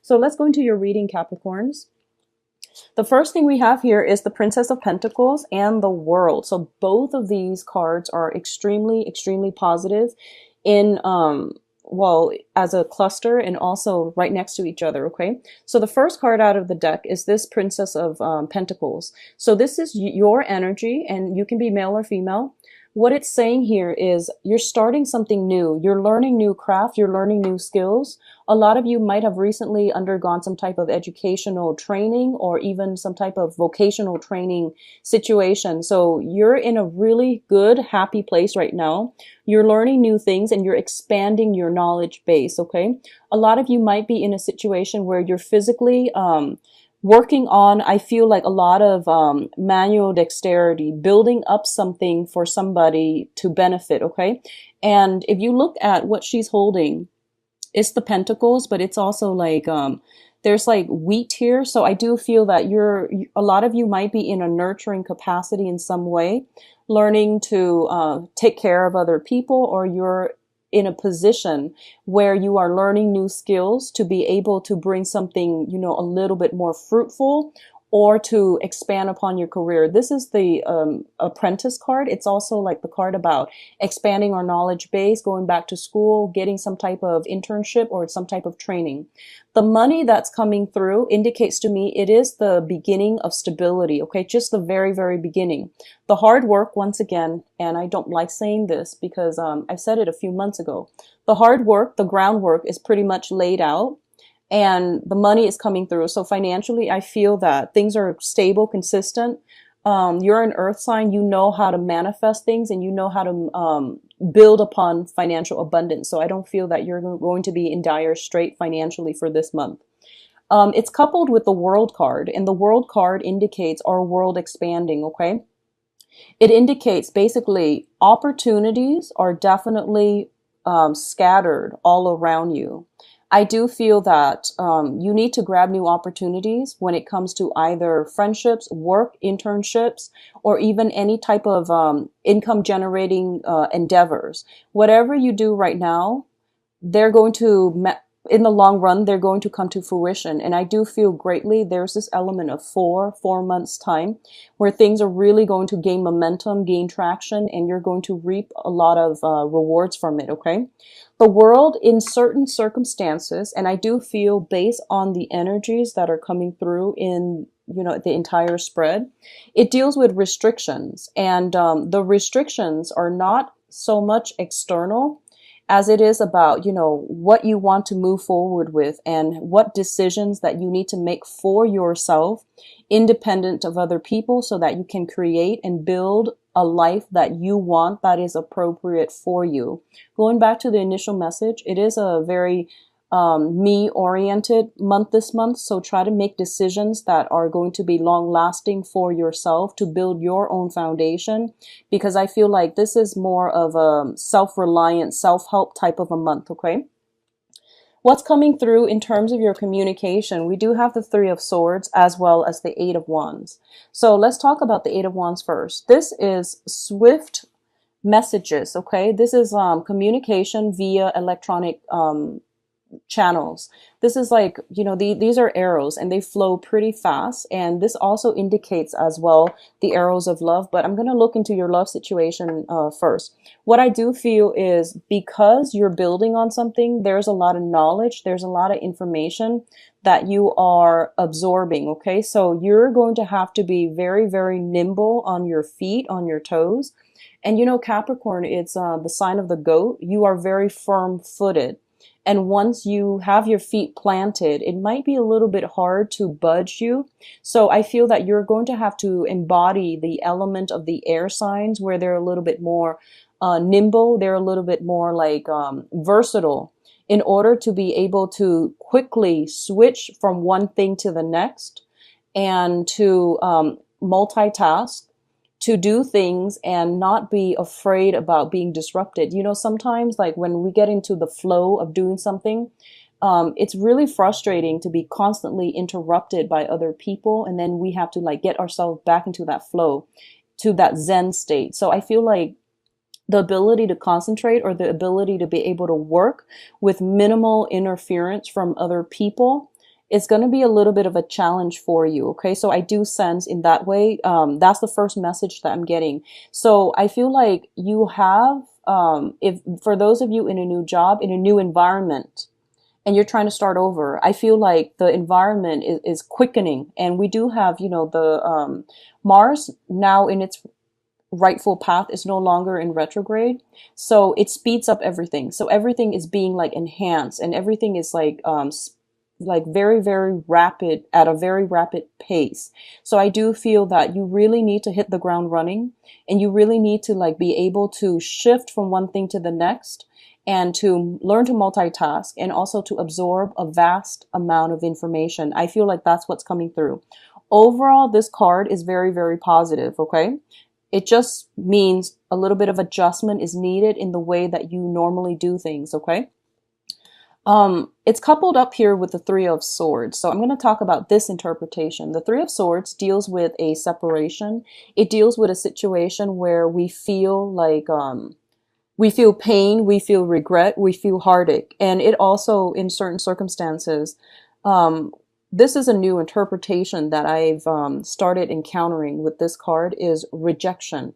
So let's go into your reading, Capricorns. The first thing we have here is the Princess of Pentacles and the World. So both of these cards are extremely, extremely positive in, well, as a cluster and also right next to each other, okay? So the first card out of the deck is this Princess of Pentacles. So this is your energy, and you can be male or female. What it's saying here is you're starting something new. You're learning new craft. You're learning new skills. A lot of you might have recently undergone some type of educational training or even some type of vocational training situation. So you're in a really good, happy place right now. You're learning new things and you're expanding your knowledge base, okay? A lot of you might be in a situation where you're physically, working on, I feel like a lot of manual dexterity, building up something for somebody to benefit, okay? And if you look at what she's holding, it's the pentacles, but it's also like, there's like wheat here. So I do feel that a lot of you might be in a nurturing capacity in some way, learning to take care of other people, or you're in a position where you are learning new skills to be able to bring something, you know, a little bit more fruitful or to expand upon your career. This is the apprentice card. It's also like the card about expanding our knowledge base, going back to school, getting some type of internship or some type of training. The money that's coming through indicates to me it is the beginning of stability, okay? Just the very, very beginning. The hard work, once again, and I don't like saying this because I said it a few months ago. The hard work, the groundwork is pretty much laid out, and the money is coming through. So financially, I feel that things are stable, consistent. You're an earth sign. You know how to manifest things and you know how to build upon financial abundance. So I don't feel that you're going to be in dire strait financially for this month. It's coupled with the World card, and the World card indicates our world expanding, okay? It indicates basically opportunities are definitely scattered all around you. I do feel that you need to grab new opportunities when it comes to either friendships, work, internships, or even any type of income generating endeavors. Whatever you do right now, they're going to, in the long run, they're going to come to fruition. And I do feel greatly there's this element of 4 months time where things are really going to gain momentum, gain traction, and you're going to reap a lot of rewards from it, okay? The world in certain circumstances, and I do feel based on the energies that are coming through in, you know, the entire spread, it deals with restrictions. And the restrictions are not so much external as it is about, you know, what you want to move forward with and what decisions that you need to make for yourself, independent of other people, so that you can create and build a life that you want that is appropriate for you. Going back to the initial message, it is a very me-oriented month this month. So try to make decisions that are going to be long-lasting for yourself to build your own foundation, because I feel like this is more of a self-reliant, self-help type of a month, okay? What's coming through in terms of your communication? We do have the 3 of Swords as well as the 8 of Wands. So let's talk about the 8 of Wands first. This is swift messages, okay? This is communication via electronic channels. This is like, you know, these are arrows and they flow pretty fast. And this also indicates as well the arrows of love. But I'm going to look into your love situation first. What I do feel is because you're building on something, there's a lot of knowledge, there's a lot of information that you are absorbing, okay? So you're going to have to be very, very nimble on your feet, on your toes. And you know, Capricorn, it's the sign of the goat. You are very firm-footed. And once you have your feet planted, it might be a little bit hard to budge you. So I feel that you're going to have to embody the element of the air signs where they're a little bit more nimble. They're a little bit more like versatile in order to be able to quickly switch from one thing to the next and to multitask, to do things and not be afraid about being disrupted. You know, sometimes like when we get into the flow of doing something, it's really frustrating to be constantly interrupted by other people. And then we have to like get ourselves back into that flow, to that Zen state. So I feel like the ability to concentrate or the ability to be able to work with minimal interference from other people it's going to be a little bit of a challenge for you. Okay. So I do sense in that way, that's the first message that I'm getting. So I feel like you have, if for those of you in a new job, in a new environment, and you're trying to start over, I feel like the environment is quickening. And we do have, the Mars now in its rightful path is no longer in retrograde. So it speeds up everything. So everything is being like enhanced, and everything is like very, very rapid, at a very rapid pace. So I do feel that you really need to hit the ground running, and you really need to like be able to shift from one thing to the next, and to learn to multitask, and also to absorb a vast amount of information. I feel like that's what's coming through. Overall, this card is very, very positive. Okay. It just means a little bit of adjustment is needed in the way that you normally do things. Okay. It's coupled up here with the Three of Swords. So I'm going to talk about this interpretation. The Three of Swords deals with a separation. It deals with a situation where we feel like, we feel pain, we feel regret, we feel heartache. And it also, in certain circumstances, this is a new interpretation that I've started encountering with this card, is rejection.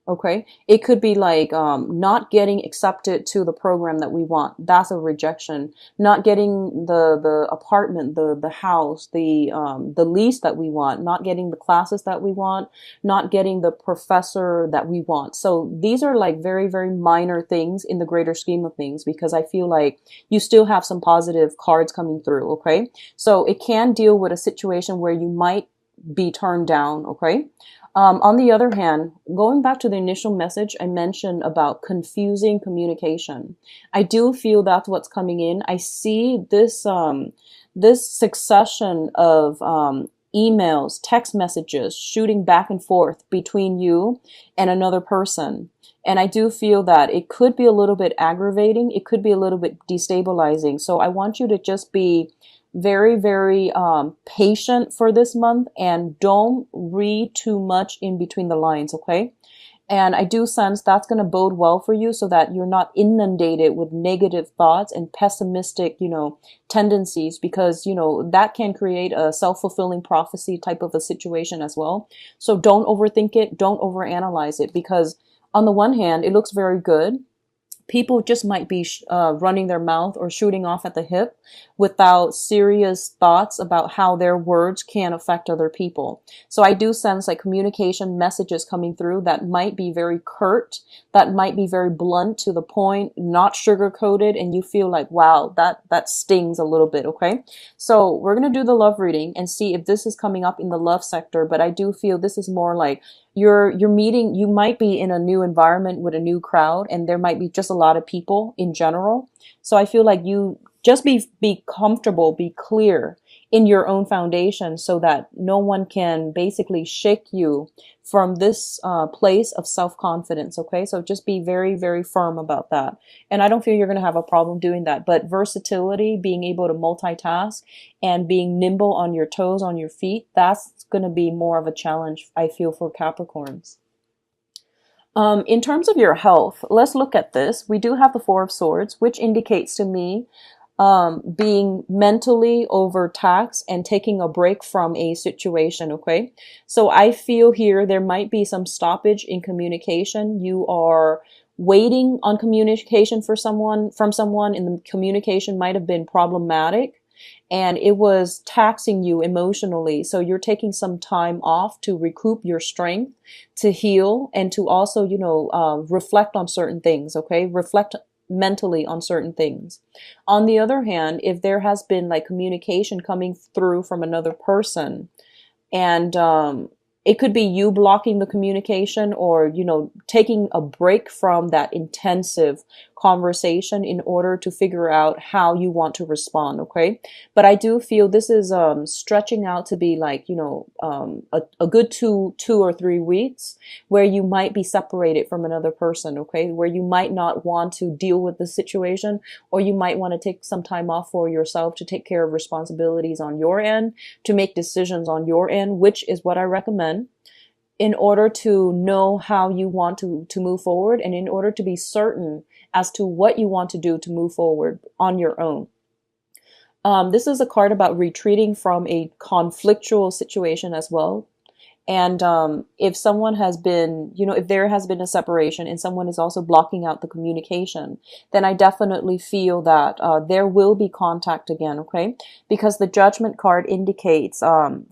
Okay. It could be like not getting accepted to the program that we want. That's a rejection. Not getting the apartment, the house, the lease that we want. Not getting the classes that we want. Not getting the professor that we want. So these are like very, very minor things in the greater scheme of things, because I feel like you still have some positive cards coming through. Okay. So it can deal with a situation where you might be turned down. Okay. On the other hand, going back to the initial message I mentioned about confusing communication, I do feel that's what's coming in. I see this this succession of emails, text messages shooting back and forth between you and another person. And I do feel that it could be a little bit aggravating. It could be a little bit destabilizing. So I want you to just be very, very patient for this month, and don't read too much in between the lines. Okay. And I do sense that's going to bode well for you, so that you're not inundated with negative thoughts and pessimistic, tendencies, because, that can create a self-fulfilling prophecy type of a situation as well. So don't overthink it. Don't overanalyze it, because on the one hand, it looks very good. People just might be running their mouth or shooting off at the hip without serious thoughts about how their words can affect other people. So I do sense like communication messages coming through that might be very curt, that might be very blunt to the point, not sugar coated, and you feel like, wow, that stings a little bit. Okay. So we're going to do the love reading and see if this is coming up in the love sector. But I do feel this is more like you're meeting, you might be in a new environment with a new crowd, and there might be just a lot of people in general. So I feel like you just be comfortable, be clear in your own foundation, so that no one can basically shake you from this place of self-confidence. Okay. So just be very, very firm about that. And I don't feel you're going to have a problem doing that, but versatility, being able to multitask and being nimble on your toes, on your feet, that's going to be more of a challenge, I feel, for Capricorns. In terms of your health, let's look at this. We do have the Four of Swords, which indicates to me being mentally overtaxed and taking a break from a situation. Okay. So I feel here there might be some stoppage in communication. You are waiting on communication from someone, and the communication might have been problematic, and it was taxing you emotionally. So you're taking some time off to recoup your strength, to heal, and to also, reflect on certain things. Okay. Reflect mentally on certain things. On the other hand, if there has been like communication coming through from another person, and it could be you blocking the communication, or, taking a break from that intensive conversation in order to figure out how you want to respond. Okay. But I do feel this is stretching out to be like, a good 2 or 3 weeks where you might be separated from another person. Okay. Where you might not want to deal with the situation, or you might want to take some time off for yourself to take care of responsibilities on your end, to make decisions on your end, which is what I recommend, in order to know how you want to move forward, and in order to be certain as to what you want to do to move forward on your own. This is a card about retreating from a conflictual situation as well. And if someone has been, if there has been a separation and someone is also blocking out the communication, then I definitely feel that there will be contact again, okay? Because the Judgment card indicates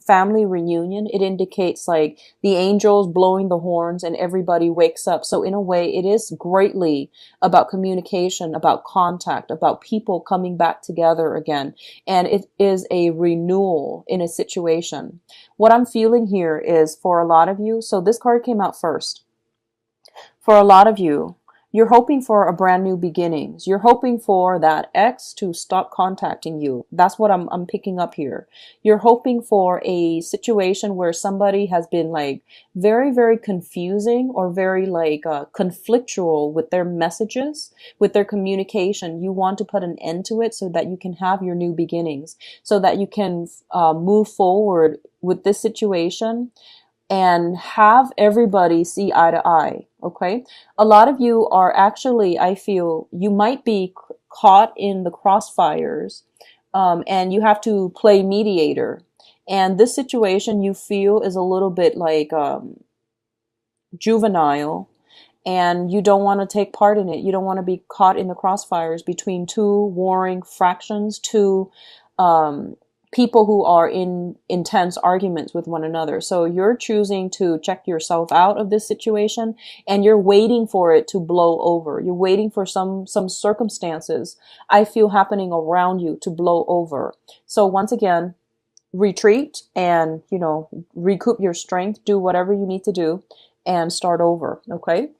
family reunion. It indicates like the angels blowing the horns and everybody wakes up. So in a way, it is greatly about communication, about contact, about people coming back together again. And it is a renewal in a situation. What I'm feeling here is for a lot of you, so this card came out first. For a lot of you, you're hoping for a brand new beginnings. You're hoping for that ex to stop contacting you. That's what I'm picking up here. You're hoping for a situation where somebody has been like very, very confusing or very like conflictual with their messages, with their communication. You want to put an end to it so that you can have your new beginnings, so that you can move forward with this situation and have everybody see eye to eye. Okay. A lot of you are actually, I feel you might be caught in the crossfires, and you have to play mediator. And this situation you feel is a little bit like, juvenile, and you don't want to take part in it. You don't want to be caught in the crossfires between two warring fractions, two, people who are in intense arguments with one another. So you're choosing to check yourself out of this situation, and you're waiting for it to blow over. You're waiting for some circumstances I feel happening around you to blow over. So once again, retreat and, recoup your strength, do whatever you need to do and start over. Okay.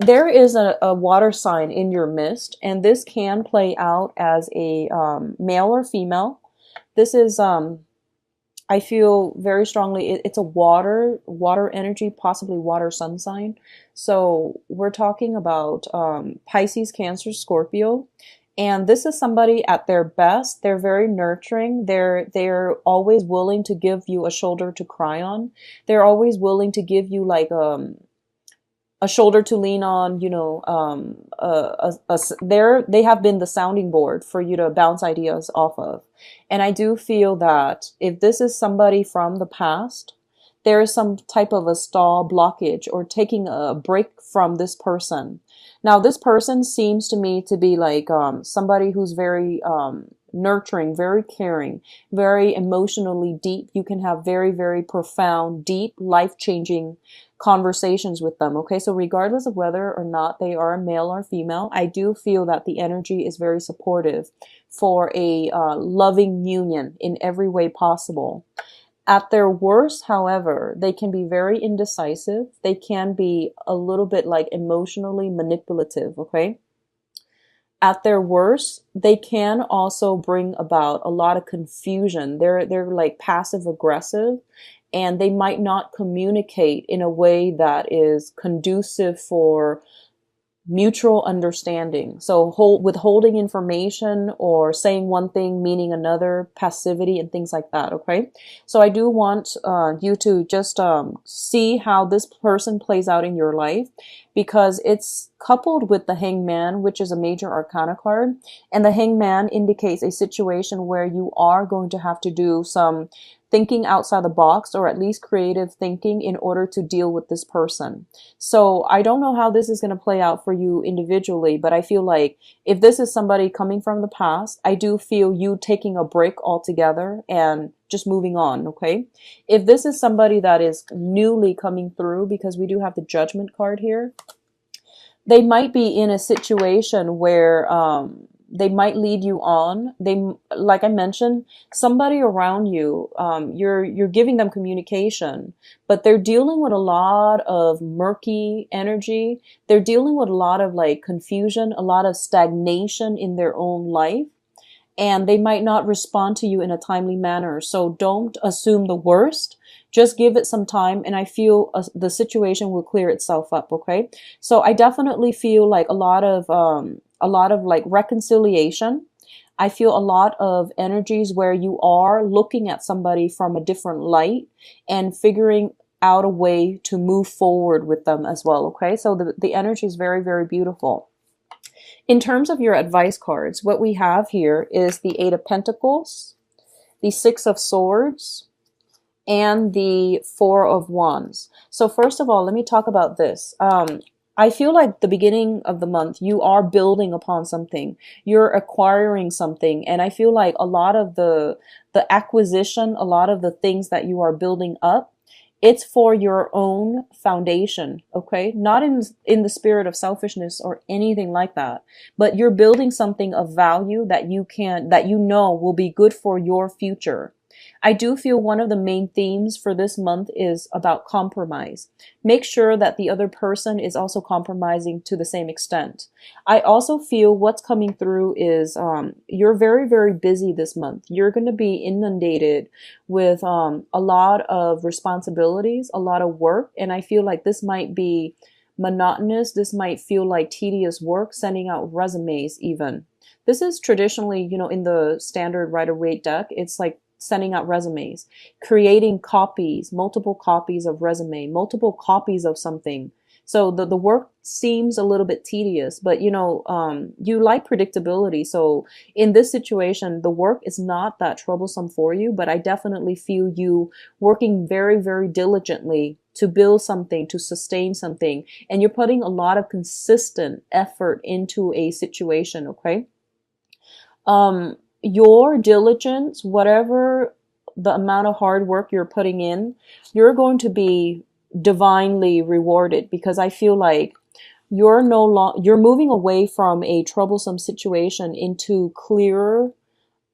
There is a water sign in your midst, and this can play out as a male or female. This is, I feel very strongly, it's a water energy, possibly water sun sign. So we're talking about Pisces, Cancer, Scorpio. And this is somebody at their best. They're very nurturing. They're always willing to give you a shoulder to cry on. They're always willing to give you like a shoulder to lean on, they have been the sounding board for you to bounce ideas off of. And I do feel that if this is somebody from the past, there is some type of a stall blockage or taking a break from this person. Now, this person seems to me to be like somebody who's very nurturing, very caring, very emotionally deep. You can have very, very profound, deep, life-changing conversations with them. Okay, so regardless of whether or not they are a male or female, I do feel that the energy is very supportive for a loving union in every way possible. At their worst, however, they can be very indecisive. They can be a little bit like emotionally manipulative, okay? At their worst, they can also bring about a lot of confusion. They're like passive aggressive, and they might not communicate in a way that is conducive for mutual understanding. So withholding information or saying one thing meaning another, passivity and things like that. Okay. So I do want you to just see how this person plays out in your life, because it's coupled with the Hangman, which is a major arcana card. And the Hangman indicates a situation where you are going to have to do some thinking outside the box, or at least creative thinking, in order to deal with this person. So I don't know how this is going to play out for you individually, but I feel like if this is somebody coming from the past, I do feel you taking a break altogether and just moving on, okay? If this is somebody that is newly coming through, because we do have the Judgment card here, they might be in a situation where they might lead you on. They, like I mentioned, somebody around you, you're giving them communication, but they're dealing with a lot of murky energy. They're dealing with a lot of like confusion, a lot of stagnation in their own life, and they might not respond to you in a timely manner. So don't assume the worst. Just give it some time, and I feel the situation will clear itself up, okay? So I definitely feel like a lot of like reconciliation. I feel a lot of energies where you are looking at somebody from a different light and figuring out a way to move forward with them as well, okay? So the energy is very, very beautiful. In terms of your advice cards, what we have here is the Eight of Pentacles, the Six of Swords, and the Four of Wands. So first of all, let me talk about this. I feel like the beginning of the month, you are building upon something. You're acquiring something. And I feel like a lot of the acquisition, a lot of the things that you are building up, it's for your own foundation, okay? Not in the spirit of selfishness or anything like that, but you're building something of value that you know will be good for your future. I do feel one of the main themes for this month is about compromise. Make sure that the other person is also compromising to the same extent. I also feel what's coming through is you're very, very busy this month. You're going to be inundated with a lot of responsibilities, a lot of work, and I feel like this might be monotonous. This might feel like tedious work, sending out resumes even. This is traditionally, in the standard Rider-Waite deck, it's like sending out resumes, creating copies, multiple copies of resume, multiple copies of something. So the work seems a little bit tedious, but you like predictability. So in this situation, the work is not that troublesome for you, but I definitely feel you working very, very diligently to build something, to sustain something, and you're putting a lot of consistent effort into a situation, okay? Your diligence, whatever the amount of hard work you're putting in, you're going to be divinely rewarded, because I feel like you're moving away from a troublesome situation into clearer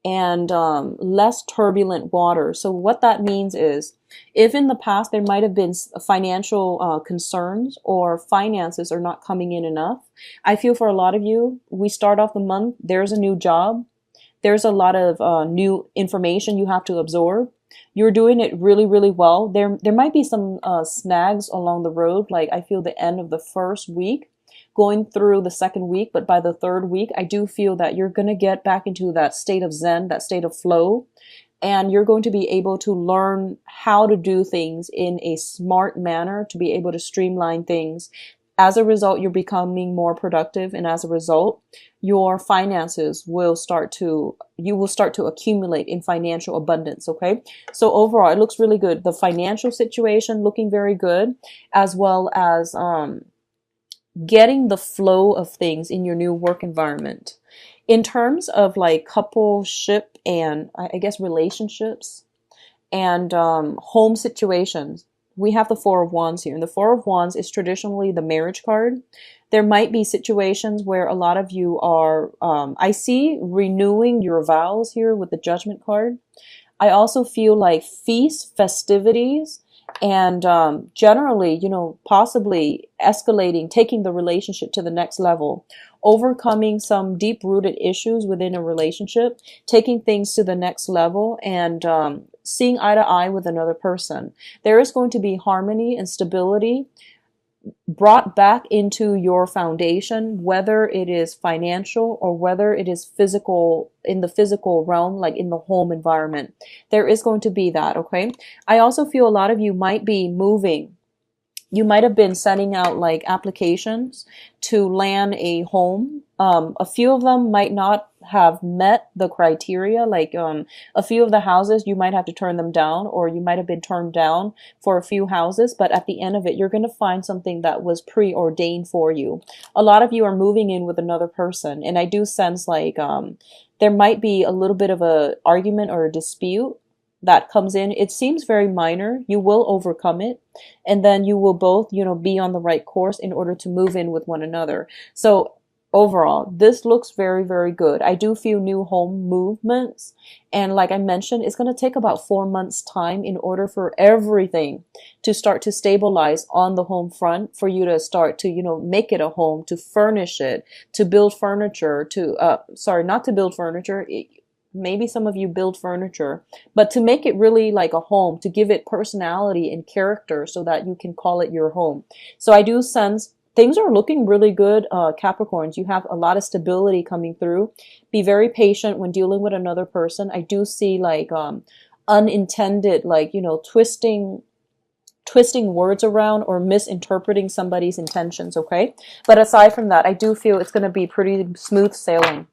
and less turbulent water. So what that means is, if in the past there might have been financial concerns or finances are not coming in enough, I feel for a lot of you, we start off the month, there's a new job, there's a lot of new information you have to absorb. You're doing it really, really well. There might be some snags along the road, like I feel the end of the first week, going through the second week, but by the third week, I do feel that you're going to get back into that state of zen, that state of flow, and you're going to be able to learn how to do things in a smart manner, to be able to streamline things. As a result, you're becoming more productive, and as a result, your finances will start to accumulate in financial abundance, okay? So overall, it looks really good. The financial situation looking very good, as well as getting the flow of things in your new work environment. In terms of like coupleship and I guess relationships and home situations, we have the Four of Wands here. And the Four of Wands is traditionally the marriage card. There might be situations where a lot of you are, I see renewing your vows here with the Judgment card. I also feel like feasts, festivities, and generally, possibly escalating, taking the relationship to the next level, overcoming some deep-rooted issues within a relationship, taking things to the next level, and seeing eye to eye with another person. There is going to be harmony and stability brought back into your foundation, whether it is financial or whether it is physical, in the physical realm, like in the home environment. There is going to be that, okay? I also feel a lot of you might be moving. You might have been sending out like applications to land a home. A few of them might not have met the criteria. Like a few of the houses, you might have to turn them down, or you might have been turned down for a few houses. But at the end of it, you're going to find something that was preordained for you. A lot of you are moving in with another person. And I do sense like there might be a little bit of a argument or a dispute that comes in. It seems very minor. You will overcome it, and then you will both, be on the right course in order to move in with one another. So overall, this looks very, very good. I do feel new home movements, and like I mentioned, it's going to take about 4 months time in order for everything to start to stabilize on the home front, for you to start to, make it a home, to furnish it, to build furniture, not to build furniture. Maybe some of you build furniture, but to make it really like a home, to give it personality and character so that you can call it your home. So I do sense things are looking really good, Capricorns. You have a lot of stability coming through. Be very patient when dealing with another person. I do see like unintended, like, twisting twisting words around or misinterpreting somebody's intentions, okay? But aside from that, I do feel it's going to be pretty smooth sailing.